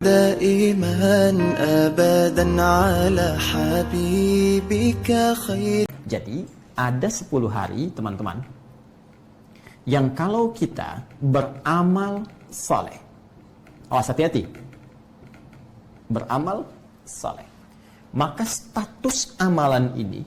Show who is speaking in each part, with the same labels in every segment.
Speaker 1: دائما أبدا على حبيبك خير.
Speaker 2: Jadi ada 10 hari teman-teman yang kalau kita beramal saleh, awas hati-hati, beramal saleh, maka status amalan ini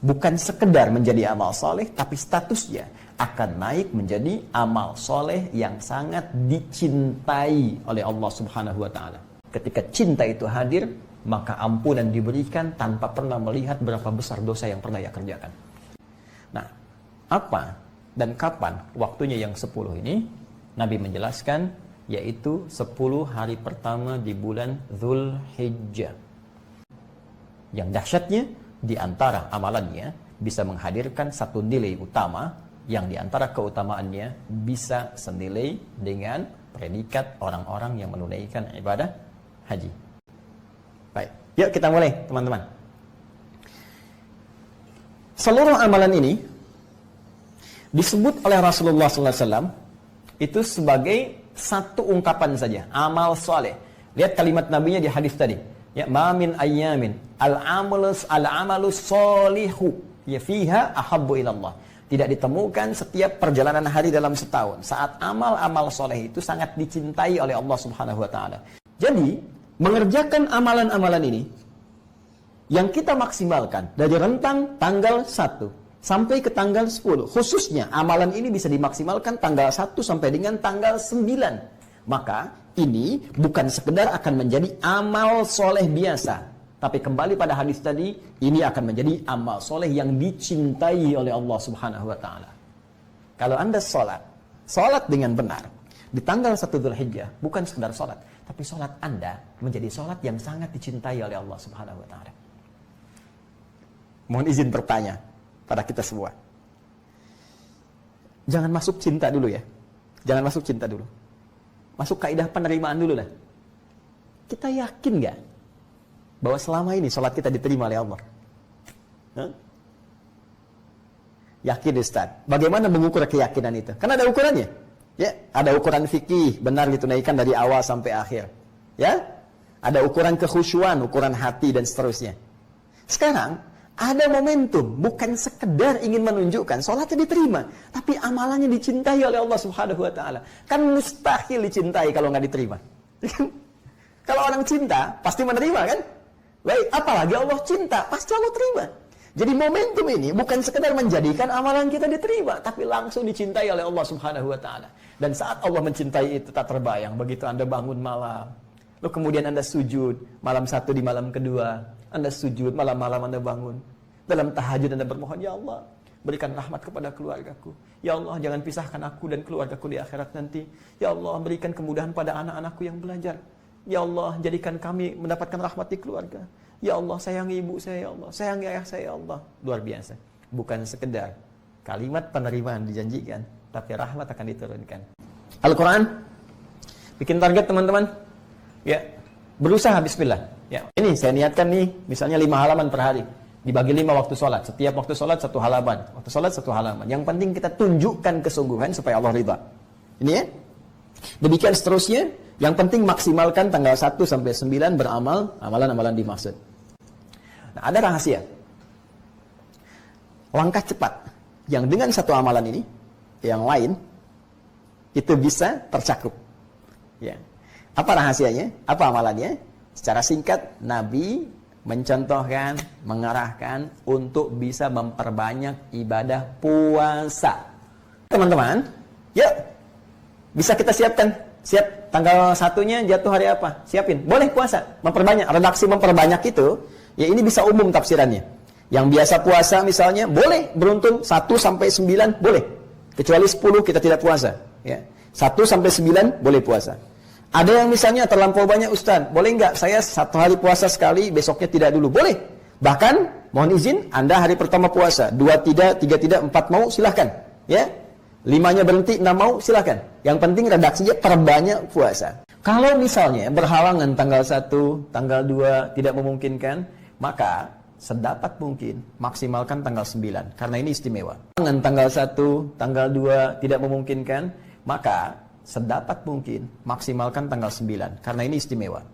Speaker 2: bukan sekedar menjadi amal saleh, tapi statusnya akan naik menjadi amal soleh yang sangat dicintai oleh Allah Subhanahu wa Ta'ala. Ketika cinta itu hadir, maka ampunan diberikan tanpa pernah melihat berapa besar dosa yang pernah ia kerjakan. Nah, apa dan kapan waktunya yang 10 ini? Nabi menjelaskan, yaitu 10 hari pertama di bulan Dzulhijjah. Yang dahsyatnya, di antara amalannya bisa menghadirkan satu nilai utama, yang diantara keutamaannya bisa senilai dengan predikat orang-orang yang menunaikan ibadah haji. Baik, yuk kita mulai teman-teman. Seluruh amalan ini disebut oleh Rasulullah SAW itu sebagai satu ungkapan saja, amal soleh. Lihat kalimat nabinya di hadis tadi, ya, ma min ayyamin al-amalu solihu ya fiha ahabbu ilallah. Tidak ditemukan setiap perjalanan hari dalam setahun saat amal-amal soleh itu sangat dicintai oleh Allah Subhanahu wa Ta'ala. Jadi, mengerjakan amalan-amalan ini yang kita maksimalkan dari rentang tanggal 1 sampai ke tanggal 10. Khususnya, amalan ini bisa dimaksimalkan tanggal 1 sampai dengan tanggal 9. Maka, ini bukan sekedar akan menjadi amal soleh biasa. Tapi kembali pada hadis tadi, ini akan menjadi amal soleh yang dicintai oleh Allah Subhanahu wa Ta'ala. Kalau Anda sholat dengan benar di tanggal 1 Dzulhijjah, bukan sekedar sholat, tapi sholat Anda menjadi sholat yang sangat dicintai oleh Allah Subhanahu wa Ta'ala. Mohon izin bertanya pada kita semua. Jangan masuk cinta dulu ya. Jangan masuk cinta dulu. Masuk kaidah penerimaan dulu lah. Kita yakin gak bahwa selama ini sholat kita diterima oleh Allah? Yakin Ustaz. Bagaimana mengukur keyakinan itu? Karena ada ukurannya. Ya, ada ukuran fikih, benar ditunaikan dari awal sampai akhir. Ya, ada ukuran kekhusyuan, ukuran hati dan seterusnya. Sekarang ada momentum, bukan sekedar ingin menunjukkan sholatnya diterima, tapi amalannya dicintai oleh Allah Subhanahu wa Ta'ala. Kan mustahil dicintai kalau nggak diterima. Kalau orang cinta pasti menerima kan? Baik, apalagi Allah cinta, pasti Allah terima. Jadi momentum ini bukan sekedar menjadikan amalan kita diterima, tapi langsung dicintai oleh Allah Subhanahu wa Ta'ala. Dan saat Allah mencintai itu tak terbayang. Begitu Anda bangun malam, lalu kemudian Anda sujud malam 1 di malam kedua, Anda sujud malam-malam Anda bangun, dalam tahajud Anda bermohon, ya Allah, berikan rahmat kepada keluargaku. Ya Allah, jangan pisahkan aku dan keluargaku di akhirat nanti. Ya Allah, berikan kemudahan pada anak-anakku yang belajar. Ya Allah, jadikan kami mendapatkan rahmat di keluarga. Ya Allah, sayangi ibu saya, ya Allah, sayangi ayah saya, ya Allah. Luar biasa. Bukan sekedar kalimat penerimaan dijanjikan, tapi rahmat akan diturunkan. Al-Quran bikin target teman-teman. Ya, berusaha bismillah. Ya, ini saya niatkan nih, misalnya 5 halaman per hari. Dibagi 5 waktu sholat. Setiap waktu sholat 1 halaman. Waktu sholat 1 halaman. Yang penting kita tunjukkan kesungguhan supaya Allah ridha. Ini ya. Demikian seterusnya. Yang penting maksimalkan tanggal 1 sampai 9 beramal, amalan-amalan dimaksud. Nah, ada rahasia. Langkah cepat yang dengan satu amalan ini, yang lain itu bisa tercakup. Ya. Apa rahasianya? Apa amalannya? Secara singkat, Nabi mencontohkan, mengarahkan untuk bisa memperbanyak ibadah puasa. Teman-teman, yuk, bisa kita siapkan. Siap, tanggal 1-nya jatuh hari apa? Siapin, boleh puasa, memperbanyak. Redaksi memperbanyak itu, ya ini bisa umum tafsirannya. Yang biasa puasa misalnya, boleh beruntun 1 sampai 9, boleh. Kecuali 10 kita tidak puasa. Ya. 1 sampai 9 boleh puasa. Ada yang misalnya terlampau banyak Ustaz, boleh nggak saya 1 hari puasa sekali, besoknya tidak dulu? Boleh. Bahkan, mohon izin, Anda hari pertama puasa, 2 tidak, 3 tidak, 4 mau, silahkan. Ya. 5-nya berhenti, 6 mau, silahkan. Yang penting redaksinya perbanyak puasa. Kalau misalnya berhalangan tanggal 1, tanggal 2 tidak memungkinkan, maka sedapat mungkin maksimalkan tanggal 9, karena ini istimewa. Dengan tanggal 1, tanggal 2 tidak memungkinkan, maka sedapat mungkin maksimalkan tanggal 9 karena ini istimewa.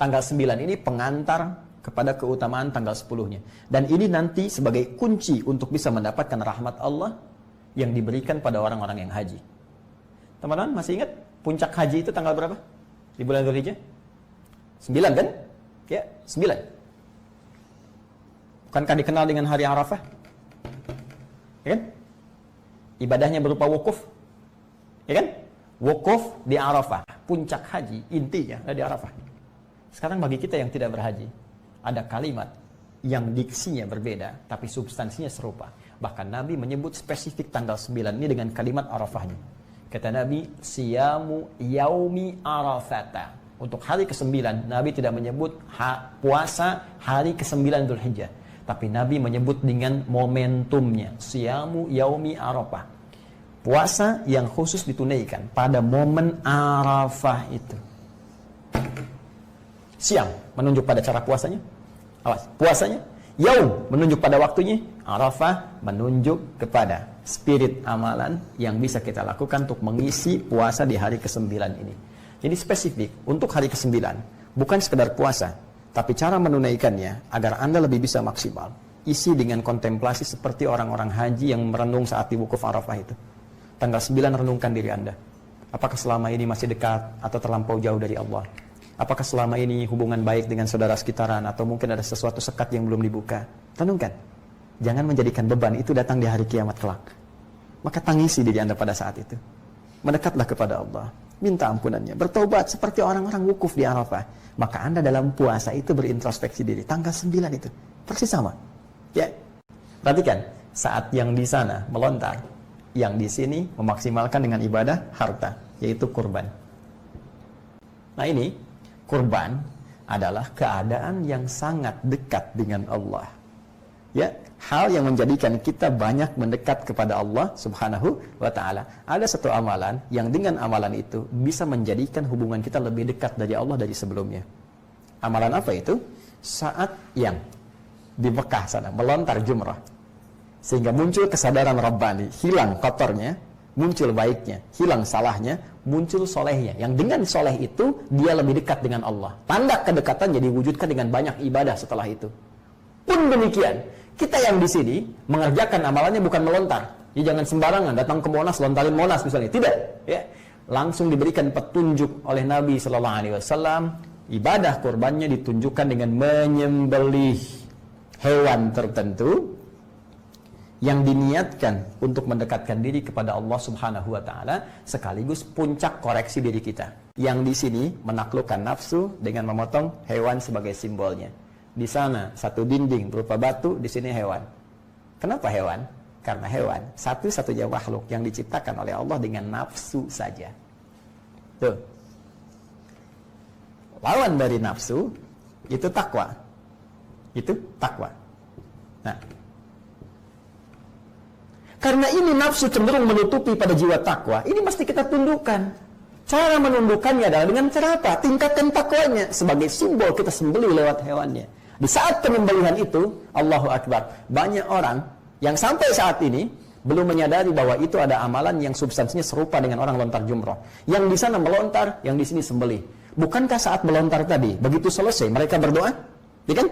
Speaker 2: Tanggal 9 ini pengantar kepada keutamaan tanggal 10-nya. Dan ini nanti sebagai kunci untuk bisa mendapatkan rahmat Allah yang diberikan pada orang-orang yang haji. Teman-teman masih ingat puncak haji itu tanggal berapa? Di bulan Dzulhijjah? 9 kan? Ya, 9. Bukankah dikenal dengan hari Arafah? Ya kan? Ibadahnya berupa wukuf. Ya kan? Wukuf di Arafah. Puncak haji intinya ada di Arafah. Sekarang bagi kita yang tidak berhaji, ada kalimat yang diksinya berbeda, tapi substansinya serupa. Bahkan Nabi menyebut spesifik tanggal 9 ini dengan kalimat Arafahnya. Kata Nabi, siyamu yaumi Arafata. Untuk hari ke-9, Nabi tidak menyebut puasa hari ke-9 Dzulhijjah. Tapi Nabi menyebut dengan momentumnya. Siyamu yaumi Arafah. Puasa yang khusus ditunaikan pada momen Arafah itu. Siang menunjuk pada cara puasanya. Awas, puasanya. Yaum menunjuk pada waktunya. Arafah menunjuk kepada spirit amalan yang bisa kita lakukan untuk mengisi puasa di hari ke-9 ini. Jadi spesifik untuk hari ke-9, bukan sekedar puasa, tapi cara menunaikannya agar Anda lebih bisa maksimal. Isi dengan kontemplasi seperti orang-orang haji yang merenung saat di wukuf Arafah itu. Tanggal 9 renungkan diri Anda. Apakah selama ini masih dekat atau terlampau jauh dari Allah? Apakah selama ini hubungan baik dengan saudara sekitaran atau mungkin ada sesuatu sekat yang belum dibuka? Renungkan. Jangan menjadikan beban itu datang di hari kiamat kelak. Maka tangisi diri Anda pada saat itu. Mendekatlah kepada Allah. Minta ampunannya. Bertobat seperti orang-orang wukuf di Arafah. Maka Anda dalam puasa itu berintrospeksi diri. Tanggal 9 itu. Persis sama. Ya. Perhatikan. Saat yang di sana melontar. Yang di sini memaksimalkan dengan ibadah harta. Yaitu kurban. Nah ini. Kurban adalah keadaan yang sangat dekat dengan Allah. Ya, hal yang menjadikan kita banyak mendekat kepada Allah Subhanahu wa taala. Ada satu amalan yang dengan amalan itu bisa menjadikan hubungan kita lebih dekat dari Allah dari sebelumnya. Amalan apa itu? Saat yang di Mekah sana melontar jumrah. Sehingga muncul kesadaran Rabbani, hilang kotornya, muncul baiknya, hilang salahnya, muncul solehnya. Yang dengan soleh itu, dia lebih dekat dengan Allah. Tanda kedekatan jadi wujudkan dengan banyak ibadah setelah itu. Pun demikian, kita yang di sini mengerjakan amalannya bukan melontar. Ya, jangan sembarangan datang ke Monas, lontarin Monas misalnya. Tidak. Ya. Langsung diberikan petunjuk oleh Nabi SAW. Ibadah kurbannya ditunjukkan dengan menyembelih hewan tertentu yang diniatkan untuk mendekatkan diri kepada Allah Subhanahu wa taala, sekaligus puncak koreksi diri kita. Yang di sini menaklukkan nafsu dengan memotong hewan sebagai simbolnya. Di sana satu dinding berupa batu, di sini hewan. Kenapa hewan? Karena hewan satu-satunya makhluk yang diciptakan oleh Allah dengan nafsu saja. Tuh. Lawan dari nafsu itu takwa. Itu takwa. Nah, karena ini nafsu cenderung menutupi pada jiwa takwa, ini mesti kita tundukkan. Cara menundukkannya adalah dengan cara apa? Tingkatkan takwanya sebagai simbol kita sembelih lewat hewannya. Di saat penyembelihan itu, Allahu Akbar, banyak orang yang sampai saat ini belum menyadari bahwa itu ada amalan yang substansinya serupa dengan orang lontar jumrah. Yang di sana melontar, yang di sini sembelih. Bukankah saat melontar tadi, begitu selesai mereka berdoa? Ya kan?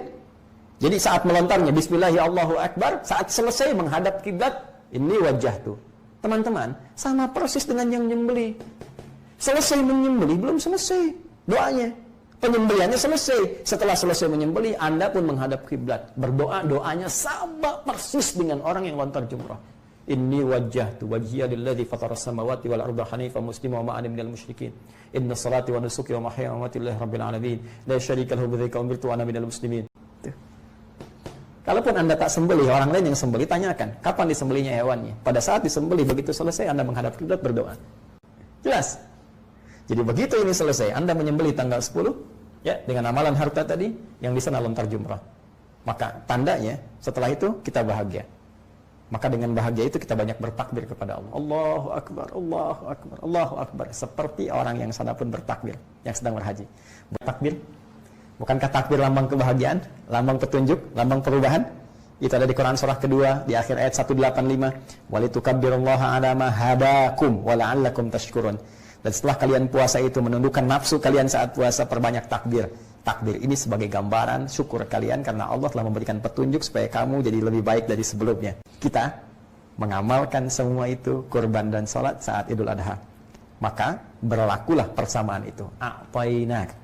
Speaker 2: Jadi saat melontarnya Bismillahirrahmanirrahim Allahu Akbar, saat selesai menghadap kiblat, ini wajah tuh. Teman-teman, sama persis dengan yang menyembelih. Selesai menyembelih, belum selesai doanya. Penyembelihannya selesai. Setelah selesai menyembelih, Anda pun menghadap kiblat. Berdoa, doanya sama persis dengan orang yang lontar jumrah. Inni wajjahtu wajhiya lilladzi fatara as-samawati wal arda hanifan musliman wa ma ana minal musyrikin. Inna salati wa nusuki wa mahyaya wa mamati lillahi rabbil alamin. La syarika lahu bidzalika umirtu wa ana minal muslimin. Kalaupun Anda tak sembelih, orang lain yang sembelih, tanyakan, kapan disembelihnya hewannya? Pada saat disembelih, begitu selesai, Anda menghadap kiblat berdoa. Jelas? Jadi begitu ini selesai, Anda menyembelih tanggal 10, ya, dengan amalan harta tadi, yang di sana lontar jumrah. Maka tandanya, setelah itu, kita bahagia. Maka dengan bahagia itu, kita banyak bertakbir kepada Allah. Allahu Akbar, Allahu Akbar, Allahu Akbar. Seperti orang yang sana pun bertakbir, yang sedang berhaji. Bertakbir. Bukankah takbir lambang kebahagiaan, lambang petunjuk, lambang perubahan? Itu ada di Quran surah kedua di akhir ayat 185. Walitukabbirullaha ala ma hadakum wa la'allakum tashkurun. Dan setelah kalian puasa itu menundukkan nafsu kalian saat puasa, perbanyak takbir. Takbir ini sebagai gambaran syukur kalian karena Allah telah memberikan petunjuk supaya kamu jadi lebih baik dari sebelumnya. Kita mengamalkan semua itu, kurban dan sholat saat Idul Adha. Maka berlakulah persamaan itu. A'tainak.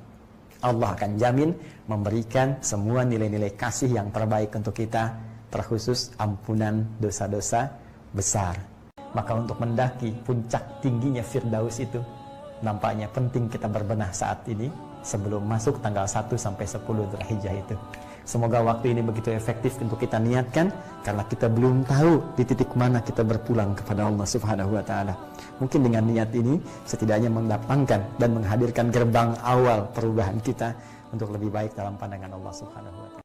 Speaker 2: Allah akan jamin memberikan semua nilai-nilai kasih yang terbaik untuk kita, terkhusus ampunan dosa-dosa besar. Maka untuk mendaki puncak tingginya Firdaus itu, nampaknya penting kita berbenah saat ini sebelum masuk tanggal 1 sampai 10 Dzulhijjah itu. Semoga waktu ini begitu efektif untuk kita niatkan, karena kita belum tahu di titik mana kita berpulang kepada Allah Subhanahu wa Ta'ala. Mungkin dengan niat ini setidaknya mendatangkan dan menghadirkan gerbang awal perubahan kita untuk lebih baik dalam pandangan Allah Subhanahu wa Ta'ala.